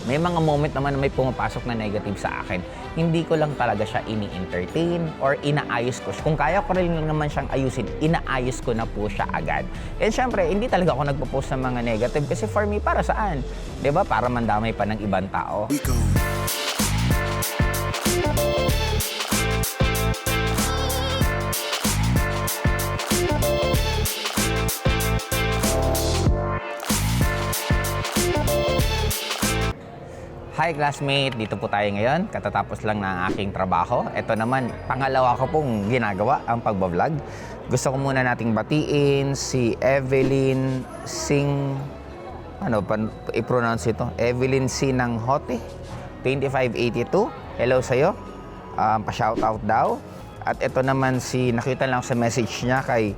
May mga moment naman na may pumapasok na negative sa akin. Hindi ko lang talaga siya ini-entertain or inaayos ko. Kung kaya ko rin naman siyang ayusin, inaayos ko na po siya agad. And syempre, hindi talaga ako nagpo-post ng mga negative kasi for me, para saan? 'Di ba? Para mandamay pa ng ibang tao. Hi classmate! Dito po tayo ngayon. Katatapos lang ng aking trabaho. Ito naman, pangalawa ko pong ginagawa ang pagbablog. Gusto ko muna nating batiin si Evelyn Sing... Ano pa i-pronounce ito? Evelyn Sinang Hote, 2582. Hello sa'yo. Pa-shoutout daw. At ito naman si... Nakita lang sa message niya kay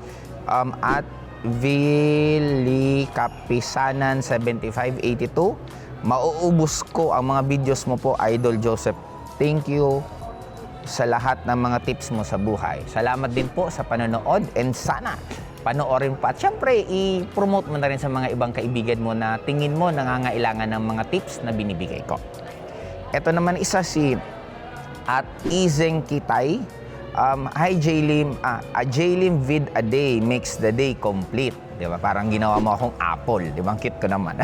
at Vili Kapisanan 7582. Mauubos ko ang mga videos mo po, Idol Joseph. Thank you sa lahat ng mga tips mo sa buhay. Salamat din po sa panonood and sana panoorin pa. At syempre, i-promote mo na rin sa mga ibang kaibigan mo na tingin mo nangangailangan ng mga tips na binibigay ko. Ito naman isa si at Izeng Kitay. Hi Jaylim, a Jaylim vid a day makes the day complete. Diba? Parang ginawa mo akong apple. Diba? Ang cute ko naman.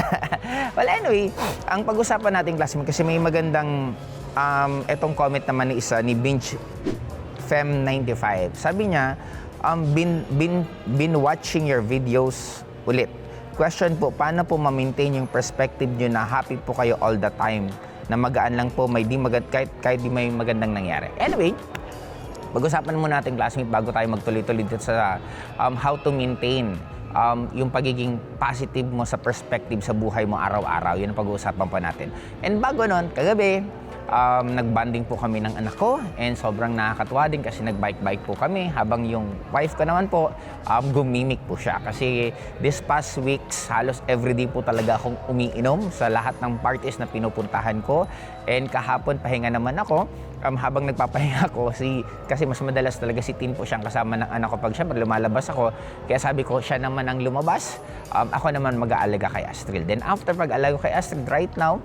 Well, anyway, ang pag-usapan natin, classmate, kasi may magandang etong comment naman ni isa, ni Binge Fem95. Sabi niya, been watching your videos ulit. Question po, paano po ma-maintain yung perspective nyo na happy po kayo all the time? Na magaan lang po, may kahit di may magandang nangyari. Anyway, pag-usapan muna natin, classmate, bago tayo magtuloy-tuloy dito sa how to maintain yung pagiging positive mo sa perspective sa buhay mo araw-araw. Yun ang pag-uusapan pa natin. And bago nun, kagabi, nagbanding po kami ng anak ko and sobrang nakakatuwa din kasi nagbike-bike po kami habang yung wife ko naman po gumimik po siya. Kasi this past weeks, halos everyday po talaga akong umiinom sa lahat ng parties na pinupuntahan ko. And kahapon, pahinga naman ako. Habang nagpapahinga ko, kasi mas madalas talaga si Tin po siyang kasama ng anak ko pag syempre lumalabas ako. Kaya sabi ko, siya naman ang lumabas. Ako naman mag-aalaga kay Astrid. Then after pag-aalaga kay Astrid, right now,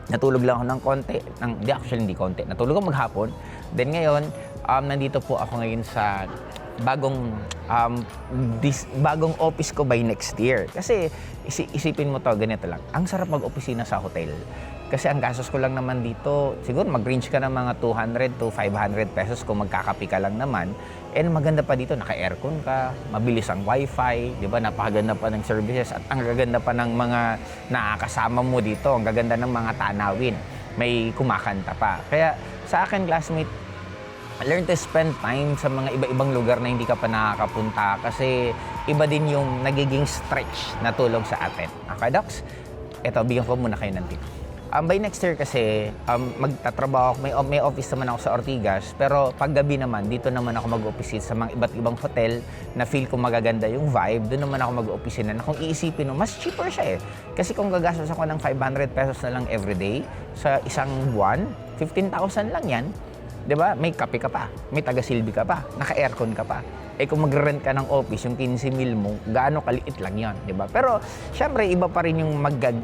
natulog lang ako ng konti. Hindi konti. Natulog ako maghapon. Then ngayon, nandito po ako ngayon sa bagong office ko by next year. Kasi isipin mo to, ganito lang. Ang sarap mag-opisina sa hotel. Kasi ang gastos ko lang naman dito, siguro mag-range ka ng mga 200 to 500 pesos kung magkakapi ka lang naman. And maganda pa dito, naka-aircon ka, mabilis ang wifi, di ba? Napakaganda pa ng services at ang gaganda pa ng mga nakakasama mo dito. Ang gaganda ng mga tanawin. May kumakanta pa. Kaya sa akin, classmate, learn to spend time sa mga iba-ibang lugar na hindi ka pa nakakapunta kasi iba din yung nagiging stretch na tulong sa atin. Okay, Docs? Ito, bigyan ko muna kayo ng tip. By next year kasi, magtatrabaho ako, may office naman ako sa Ortigas, pero paggabi naman, dito naman ako mag-office sa mga iba't ibang hotel na feel ko magaganda yung vibe, doon naman ako mag-office na kung iisipin mo, mas cheaper siya eh. Kasi kung gagastos ako ng 500 pesos na lang everyday, sa isang buwan, 15,000 lang yan. 'Di ba? May kape ka pa, may taga-silbi ka pa, naka-aircon ka pa. Eh kung mag-rent ka ng office, yung 15,000 mo, gaano kaliit lang 'yon, 'di ba? Pero syempre iba pa rin yung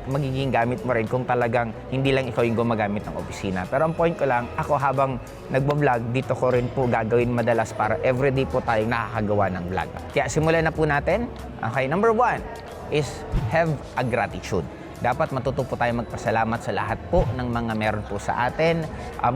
magiging gamit mo rin kung talagang hindi lang ikaw yung gumagamit ng opisina. Pero ang point ko lang, ako habang nagbo-vlog, dito ko rin po gagawin madalas para everyday po tayong nakakagawa ng vlog. Kaya simulan na po natin. Okay, number 1 is have a gratitude. Dapat matuto po tayo magpasalamat sa lahat po ng mga meron po sa atin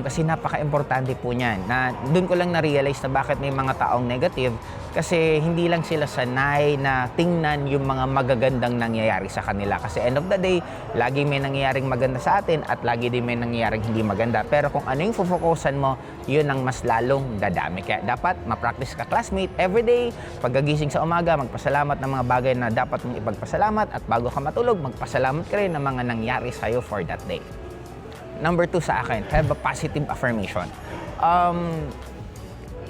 kasi napaka-importante po niyan. Na doon ko lang na-realize na bakit may mga taong negative kasi hindi lang sila sanay na tingnan yung mga magagandang nangyayari sa kanila. Kasi end of the day, lagi may nangyayaring maganda sa atin at lagi din may nangyayaring hindi maganda. Pero kung ano yung focusan mo, yun ang mas lalong dadami. Kaya dapat ma-practice ka, classmate, everyday. Pagkagising sa umaga, magpasalamat ng mga bagay na dapat mong ipagpasalamat at bago ka matulog, magpasalamat ka rin ng mga nangyari sa'yo for that day. Number 2 sa akin, have a positive affirmation.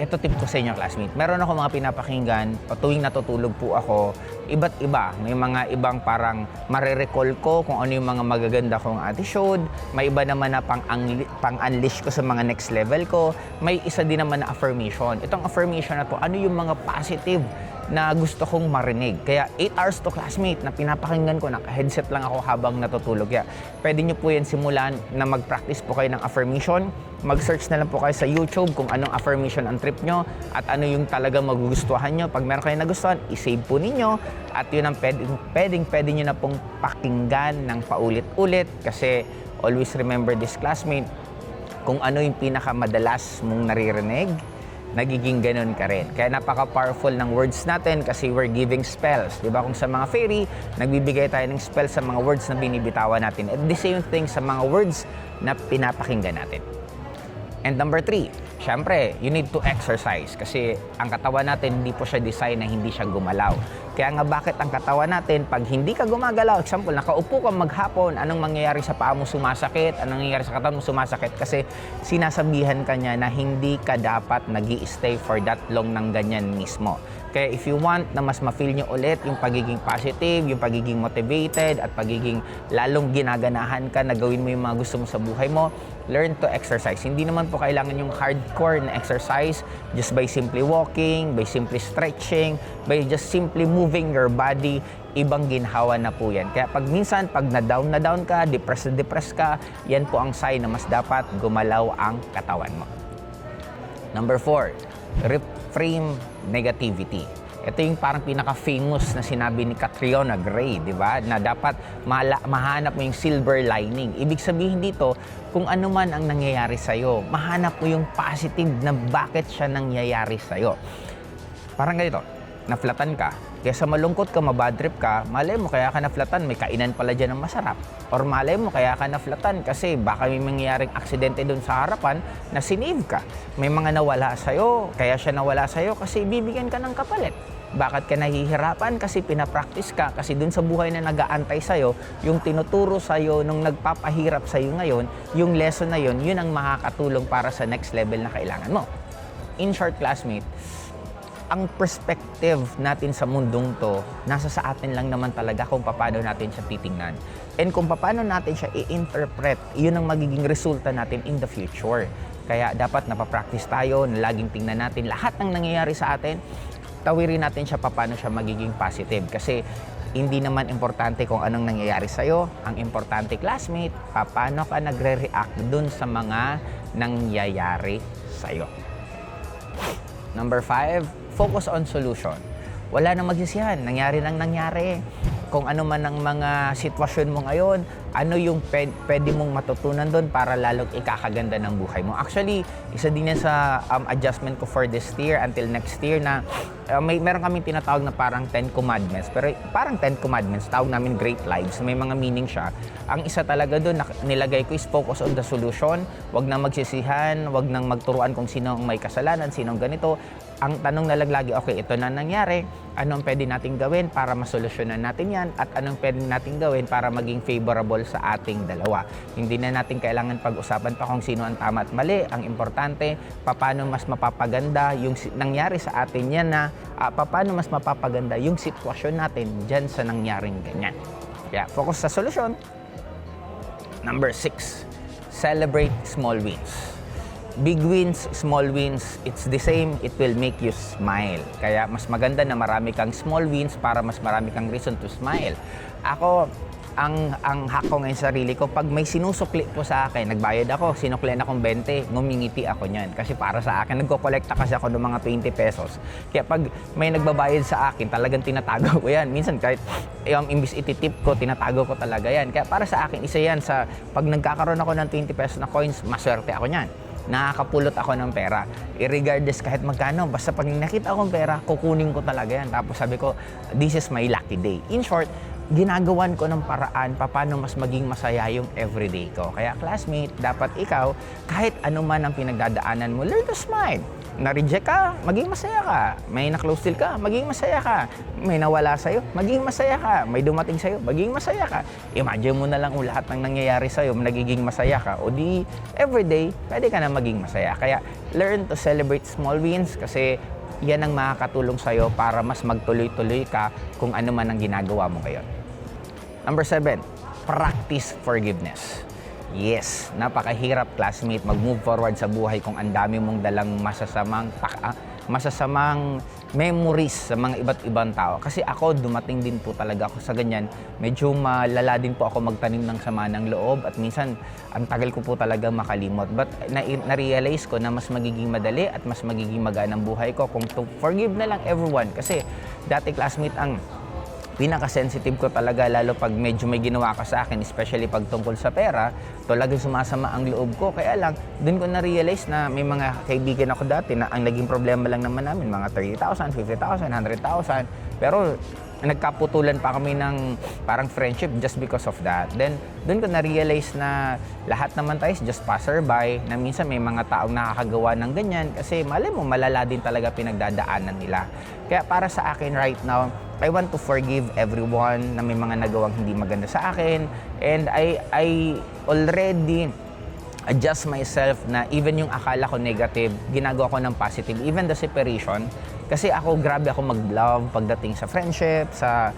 Ito tip ko sa inyo, classmate. Meron ako mga pinapakinggan, tuwing natutulog po ako, iba't iba. May mga ibang parang marirecall ko kung ano yung mga magaganda kong attitude. May iba naman na pang-unleash ko sa mga next level ko. May isa din naman na affirmation. Itong affirmation na to, ano yung mga positive na gusto kong marinig. Kaya 8 hours to classmate na pinapakinggan ko, naka-headset lang ako habang natutulog. Kaya pwede nyo po yan simulan na mag-practice po kayo ng affirmation. Mag-search na lang po kayo sa YouTube kung anong affirmation ang trip nyo at ano yung talaga magugustuhan nyo. Pag meron kayo nagustuhan, isave po ninyo at yun ang pwede nyo na pong pakinggan ng paulit-ulit kasi always remember this classmate, kung ano yung pinakamadalas mong naririnig, nagiging ganun ka rin. Kaya napaka-powerful ng words natin kasi we're giving spells. Diba? Kung sa mga fairy, nagbibigay tayo ng spells sa mga words na binibitawan natin. At the same thing sa mga words na pinapakinggan natin. And number 3, syempre, you need to exercise kasi ang katawan natin hindi po siya design na hindi siya gumalaw. Kaya nga bakit ang katawan natin, pag hindi ka gumagalaw, example, nakaupo ka maghapon, anong mangyayari sa paa mo sumasakit, anong nangyayari sa katawan mo sumasakit kasi sinasabihan ka niya na hindi ka dapat nag-i-stay for that long ng ganyan mismo. Kaya if you want na mas ma-feel nyo ulit yung pagiging positive, yung pagiging motivated at pagiging lalong ginaganahan ka na gawin mo yung mga gusto mo sa buhay mo, learn to exercise. Hindi naman po kailangan yung hardcore na exercise just by simply walking, by simply stretching, by just simply moving your body. Ibang ginhawa na po yan. Kaya pag minsan, pag na down ka, depressed ka, yan po ang sign na mas dapat gumalaw ang katawan mo. Number 4, reframe negativity. Ito yung parang pinaka-famous na sinabi ni Catriona Gray, di ba? Na dapat mahanap mo yung silver lining. Ibig sabihin dito, kung ano man ang nangyayari sa'yo, mahanap mo yung positive na bakit siya nangyayari sa'yo. Parang ganito, naflatan ka, kaya sa malungkot ka, mabad trip ka, malay mo kaya ka naflatan, may kainan pala dyan ng masarap. Or malay mo kaya ka naflatan kasi baka may mangyayaring aksidente doon sa harapan na sinave ka. May mga nawala sa'yo, kaya siya nawala sa'yo kasi bibigyan ka ng kapalit. Bakit ka nahihirapan? Kasi pinapractice ka. Kasi dun sa buhay na nag-aantay sa'yo, yung tinuturo sa'yo, nung nagpapahirap sa'yo ngayon, yung lesson na yun, yun ang makakatulong para sa next level na kailangan mo. In short, classmate, ang perspective natin sa mundong to, nasa sa atin lang naman talaga kung paano natin siya titingnan. And kung paano natin siya i-interpret, yun ang magiging resulta natin in the future. Kaya dapat napapractice tayo, na laging tingnan natin lahat ng nangyayari sa atin, tawirin natin siya paano siya magiging positive. Kasi hindi naman importante kung anong nangyayari sa'yo. Ang importante, classmate, paano ka nagre-react dun sa mga nangyayari sa'yo. Number 5, focus on solution. Wala nang magsisihan. Nangyari nang nangyari. Kung ano man ang mga sitwasyon mo ngayon, ano yung pwede mong matutunan doon para lalong ikakaganda ng buhay mo. Actually, isa din yan sa adjustment ko for this year until next year na meron kaming tinatawag na parang 10 commandments. Pero parang 10 commandments, tawag namin great lives. May mga meaning siya. Ang isa talaga doon na nilagay ko is focus on the solution. Huwag nang magsisihan, huwag nang magturuan kung sino ang may kasalanan, sino ang ganito. Ang tanong na lang lagi, okay, ito na nangyari, anong pwede nating gawin para masolusyonan natin yan at anong pwede nating gawin para maging favorable sa ating dalawa. Hindi na natin kailangan pag-usapan pa kung sino ang tama at mali. Ang importante, paano mas mapapaganda yung nangyari sa atin yan na paano mas mapapaganda yung sitwasyon natin dyan sa nangyaring ganyan. Kaya focus sa solusyon. Number 6, celebrate small wins. Big wins, small wins, it's the same, it will make you smile. Kaya mas maganda na marami kang small wins para mas marami kang reason to smile. Ako, ang hack ko ngayon sa sarili ko, pag may sinusukli po sa akin, nagbayad ako, sinuklian akong 20, ngumingiti ako niyan. Kasi para sa akin, nagko-collecta kasi ako ng mga 20 pesos. Kaya pag may nagbabayad sa akin, talagang tinatago ko yan. Minsan kahit imbis ititip ko, tinatago ko talaga yan. Kaya para sa akin, isa yan sa pag nagkakaroon ako ng 20 pesos na coins, maswerte ako niyan. Nakakapulot ako ng pera. Regardless kahit magkano, basta pag nakita akong pera, kukunin ko talaga yan. Tapos sabi ko, this is my lucky day. In short, ginagawan ko ng paraan paano mas maging masaya yung everyday ko. Kaya classmate, dapat ikaw, kahit ano man ang pinagdadaanan mo, learn to smile. Na-reject ka, maging masaya ka. May na-close deal ka, maging masaya ka. May nawala sa'yo, maging masaya ka. May dumating sa'yo, maging masaya ka. Imagine mo na lang kung lahat ng nangyayari sa'yo, nagiging masaya ka. O di, everyday, pwede ka na maging masaya. Kaya, learn to celebrate small wins kasi yan ang makakatulong sa'yo para mas magtuloy-tuloy ka kung ano man ang ginagawa mo ngayon. Number 7, practice forgiveness. Yes, napakahirap, classmate, mag-move forward sa buhay kung ang dami mong dalang masasamang memories sa mga iba't ibang tao. Kasi ako, dumating din po talaga ako sa ganyan. Medyo malala din po ako magtanim ng sama ng loob at minsan, ang tagal ko po talaga makalimot. But na-realize ko na mas magiging madali at mas magiging magaan ang buhay ko kung to forgive na lang everyone. Kasi dati, classmate, ang pinaka-sensitive ko talaga, lalo pag medyo may ginawa ka sa akin, especially pag tungkol sa pera, talagang sumasama ang loob ko. Kaya lang, dun ko na-realize na may mga kaibigan ako dati na ang naging problema lang naman namin, mga 30,000, 50,000, 100,000. Pero nagkaputulan pa kami ng parang friendship just because of that. Then, dun ko na-realize na lahat naman tayo is just passerby, na minsan may mga taong nakakagawa ng ganyan kasi malay mo, malala din talaga pinagdadaanan nila. Kaya para sa akin right now, I want to forgive everyone na may mga nagawang hindi maganda sa akin, and I already adjust myself na even yung akala ko negative, ginagawa ko ng positive. Even the separation, kasi ako, grabe ako mag-love pagdating sa friendship, sa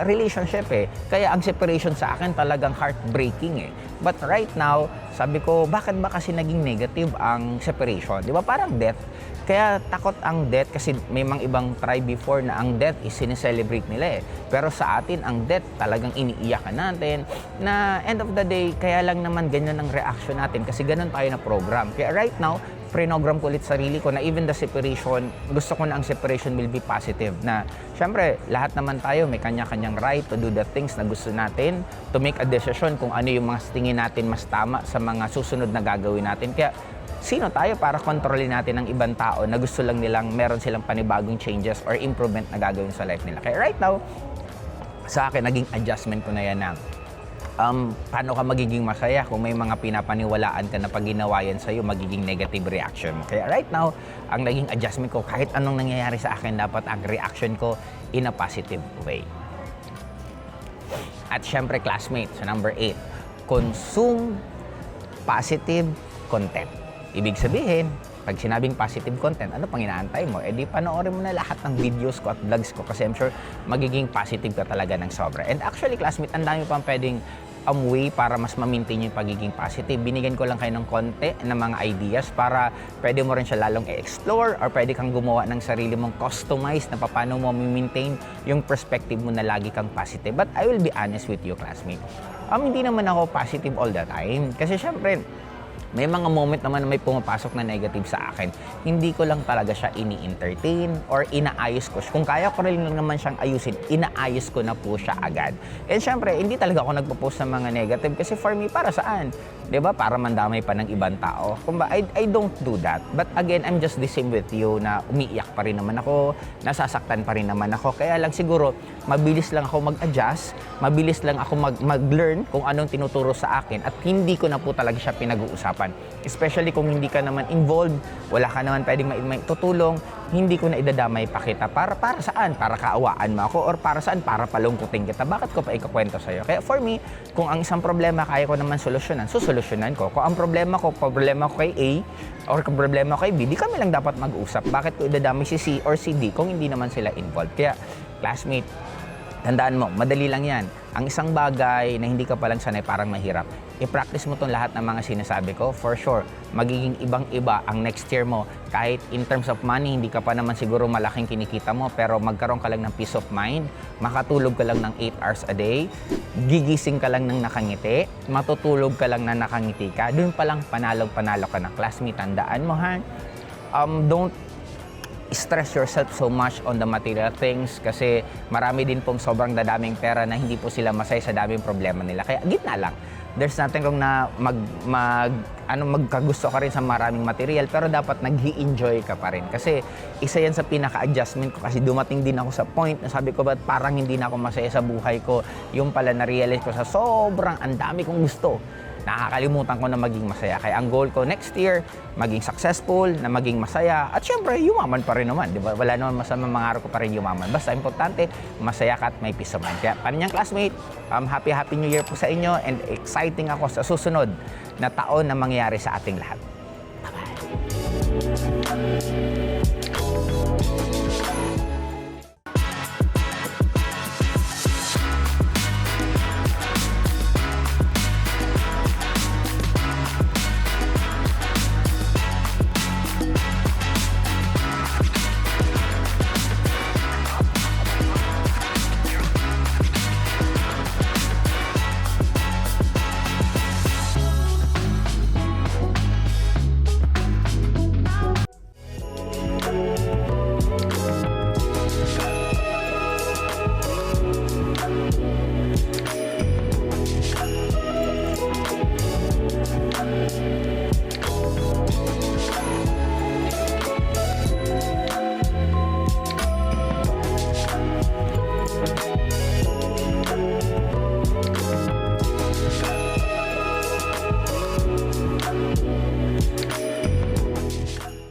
relationship eh. Kaya ang separation sa akin talagang heartbreaking eh. But right now, sabi ko, bakit ba kasi naging negative ang separation? Di ba parang death? Kaya takot ang death kasi may mga ibang tribe before na ang death is sineselebrate nila eh. Pero sa atin, ang death talagang iniiyakan natin na end of the day, kaya lang naman ganyan ang reaction natin kasi ganun tayo na program. Kaya right now, prinogram ko ulit sarili ko na even the separation, gusto ko na ang separation will be positive. Na syempre, lahat naman tayo may kanya-kanyang right to do the things na gusto natin, to make a decision kung ano yung mga tingin natin mas tama sa mga susunod na gagawin natin. Kaya sino tayo para kontrolin natin ang ibang tao na gusto lang nilang meron silang panibagong changes or improvement na gagawin sa life nila. Kaya right now, sa akin, naging adjustment ko na yan na paano ka magiging masaya kung may mga pinapaniwalaan ka na pag ginawa yan sa'yo, magiging negative reaction mo. Kaya right now, ang naging adjustment ko, kahit anong nangyayari sa akin, dapat ang reaction ko in a positive way. At syempre, classmates, sa number 8, consume positive content. Ibig sabihin, pag sinabing positive content, ano pang inaantay mo? Eh di panoorin mo na lahat ng videos ko at vlogs ko kasi I'm sure magiging positive ka talaga ng sobra. And actually, classmate, ang dami pang pwedeng way para mas ma-maintain yung pagiging positive. Binigyan ko lang kayo ng konti ng mga ideas para pwede mo rin siya lalong i-explore or pwede kang gumawa ng sarili mong customized na paano mo ma-maintain yung perspective mo na lagi kang positive. But I will be honest with you, classmate. Hindi naman ako positive all the time. Kasi syempre, may mga moment naman na may pumapasok na negative sa akin. Hindi ko lang talaga siya ini-entertain or inaayos ko. Kung kaya ko rin lang naman siyang ayusin, inaayos ko na po siya agad. And syempre, hindi talaga ako nagpo-post ng mga negative kasi for me, para saan? 'Di ba? Para mandamay pa ng ibang tao. Kumbaga, I don't do that. But again, I'm just the same with you na umiiyak pa rin naman ako, nasasaktan pa rin naman ako. Kaya lang siguro, mabilis lang ako mag-adjust, mabilis lang ako mag-learn kung anong tinuturo sa akin at hindi ko na po talaga siya pinag-uusapan. Especially kung hindi ka naman involved, wala ka naman pwedeng tutulong, hindi ko na idadamay pa kita. Para saan? Para kaawaan mo ako or para saan? Para palungkutin kita. Bakit ko pa ikakwento sa'yo? Kaya for me, kung ang isang problema kaya ko naman solusyonan, susolusyonan ko. Kung ang problema ko kay A or kung problema ko kay B, di kami lang dapat mag-usap. Bakit ko idadamay si C or si D kung hindi naman sila involved? Kaya, classmate, tandaan mo, madali lang yan. Ang isang bagay na hindi ka palang sanay, parang mahirap. I-practice mo itong lahat ng mga sinasabi ko, for sure, magiging ibang-iba ang next year mo. Kahit in terms of money, hindi ka pa naman siguro malaking kinikita mo, pero magkaroon ka lang ng peace of mind, makatulog ka lang ng 8 hours a day, gigising ka lang ng nakangiti, matutulog ka lang na nakangiti ka, dun pa lang panalo-panalo ka na. Classmate, tandaan mo ha, don't stress yourself so much on the material things kasi marami din pong sobrang dadaming pera na hindi po sila masaya sa daming problema nila. Kaya gitna lang. There's nothing wrong na magkagusto ka rin sa maraming material pero dapat nag-i-enjoy ka pa rin. Kasi isa yan sa pinaka-adjustment ko kasi dumating din ako sa point na sabi ko, ba't parang hindi na ako masaya sa buhay ko? Yung pala na-realize ko sa sobrang ang dami kong gusto. Nakakalimutan ko na maging masaya. Kaya ang goal ko next year, maging successful, na maging masaya. At syempre, yumaman pa rin naman. Di ba? Wala naman masamang mangarap ko pa rin yumaman. Basta importante, masaya ka at may peace of mind. Kaya paniyang classmate, happy New Year po sa inyo and exciting ako sa susunod na taon na mangyayari sa ating lahat. Bye-bye!